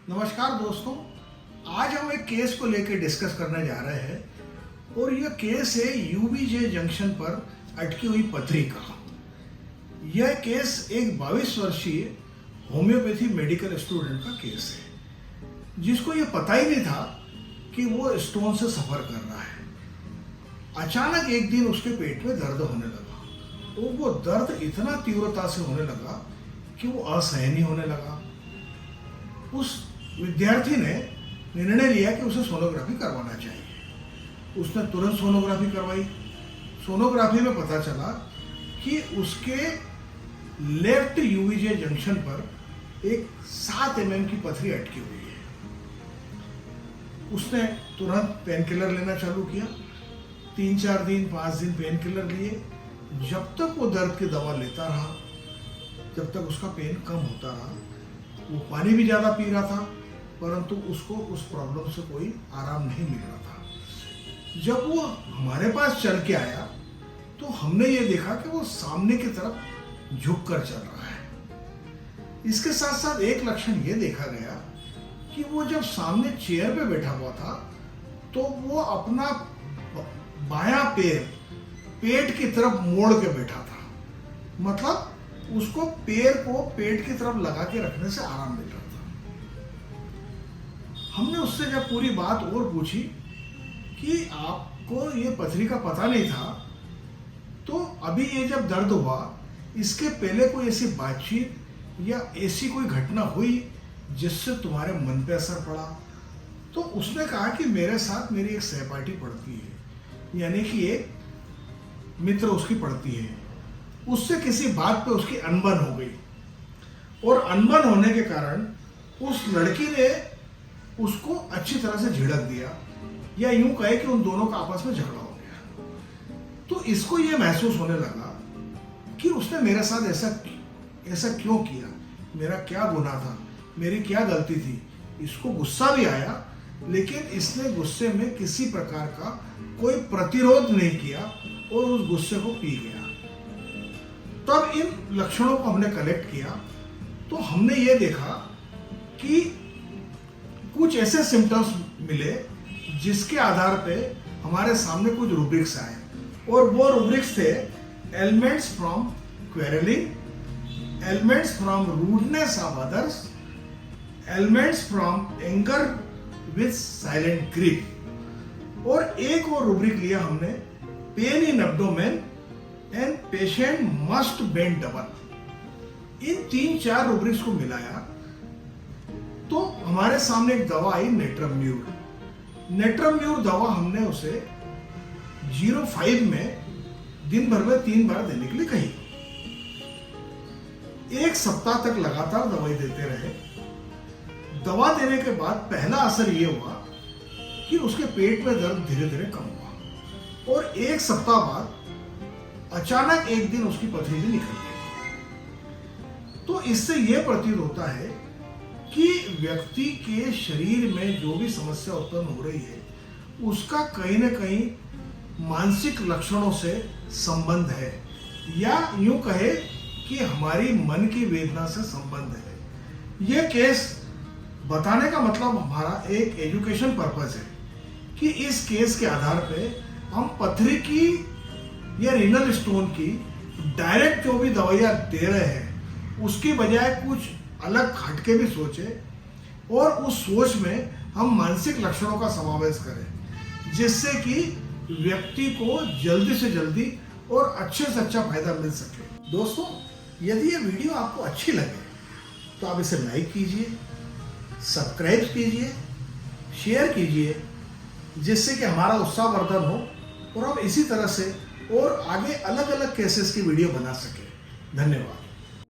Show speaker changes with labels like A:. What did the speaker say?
A: नमस्कार दोस्तों, आज हम एक केस को लेकर डिस्कस करने जा रहे हैं और यह केस है यूबीजे जंक्शन पर अटकी हुई पथरी का। यह केस एक 22 वर्षीय होम्योपैथी मेडिकल स्टूडेंट का केस है जिसको यह पता ही नहीं था कि वो स्टोन से सफर कर रहा है। अचानक एक दिन उसके पेट में दर्द होने लगा और वो दर्द इतना तीव्रता से होने लगा कि वो असहनीय होने लगा। उस विद्यार्थी ने निर्णय लिया कि उसे सोनोग्राफी करवाना चाहिए। उसने तुरंत सोनोग्राफी करवाई। सोनोग्राफी में पता चला कि उसके लेफ्ट यूवीजे जंक्शन पर एक 7 mm की पथरी अटकी हुई है। उसने तुरंत पेन किलर लेना चालू किया। 3-4 दिन 5 दिन पेन किलर लिए। जब तक वो दर्द की दवा लेता रहा, जब तक उसका पेन कम होता रहा। वो पानी भी ज़्यादा पी रहा था, परंतु उसको उस प्रॉब्लम से कोई आराम नहीं मिल रहा था। जब वो हमारे पास चल के आया तो हमने ये देखा कि वो सामने की तरफ झुक कर चल रहा है। इसके साथ साथ एक लक्षण ये देखा गया कि वो जब सामने चेयर पे बैठा हुआ था तो वो अपना बायां पैर पेट की तरफ मोड़ के बैठा था। मतलब उसको पैर को पेट की तरफ लगा के रखने से आराम मिल रहा था। हमने उससे जब पूरी बात और पूछी कि आपको ये पथरी का पता नहीं था, तो अभी ये जब दर्द हुआ इसके पहले कोई ऐसी बातचीत या ऐसी कोई घटना हुई जिससे तुम्हारे मन पे असर पड़ा? तो उसने कहा कि मेरे साथ मेरी एक सहपाठी पढ़ती है, यानी कि एक मित्र उसकी पढ़ती है। उससे किसी बात पे उसकी अनबन हो गई और अनबन होने के कारण उस लड़की ने उसको अच्छी तरह से झिड़क दिया, या यूं कहे कि उन दोनों का आपस में झगड़ा हो गया। तो इसको ये महसूस होने लगा कि उसने मेरे साथ ऐसा क्यों किया, मेरा क्या गुनाह था, मेरी क्या गलती थी। इसको गुस्सा भी आया, लेकिन इसने गुस्से में किसी प्रकार का कोई प्रतिरोध नहीं किया और उस गुस्से को पी गया। तब इन लक्षणों को हमने कलेक्ट किया तो हमने ये देखा कि कुछ ऐसे सिम्टम्स मिले जिसके आधार पे हमारे सामने कुछ रूब्रिक्स आए, और वो rubrics the elements from quarrelling, elements from rudeness of others, elements from anger with silent grief, और एक और रूब्रिक लिया हमने pain in abdomen and patient must bend double. In 3-4 rubrics को मिलाया तो हमारे सामने एक दवा आई नेट्रम्यूर। नेट्रम्यूर दवा हमने उसे 0.5 में दिन भर में 3 बार देने के लिए कही। 1 सप्ताह तक लगातार दवाई देते रहे। दवा देने के बाद पहला असर यह हुआ कि उसके पेट में दर्द धीरे धीरे कम हुआ, और 1 सप्ताह बाद अचानक एक दिन उसकी पथरी भी निकल गई। तो इससे यह प्रतीत होता है कि व्यक्ति के शरीर में जो भी समस्या उत्पन्न हो रही है उसका कहीं न कहीं मानसिक लक्षणों से संबंध है, या यूं कहे कि हमारी मन की वेदना से संबंध है। यह केस बताने का मतलब हमारा एक एजुकेशन पर्पस है कि इस केस के आधार पे हम पथरी की या रीनल स्टोन की डायरेक्ट जो भी दवाइयाँ दे रहे हैं उसकी बजाय कुछ अलग हटके भी सोचें, और उस सोच में हम मानसिक लक्षणों का समावेश करें जिससे कि व्यक्ति को जल्दी से जल्दी और अच्छे से अच्छा फायदा मिल सके। दोस्तों, यदि ये वीडियो आपको अच्छी लगे तो आप इसे लाइक कीजिए, सब्सक्राइब कीजिए, शेयर कीजिए, जिससे कि हमारा उत्साहवर्धन हो और हम इसी तरह से और आगे अलग अलग केसेस की वीडियो बना सके। धन्यवाद।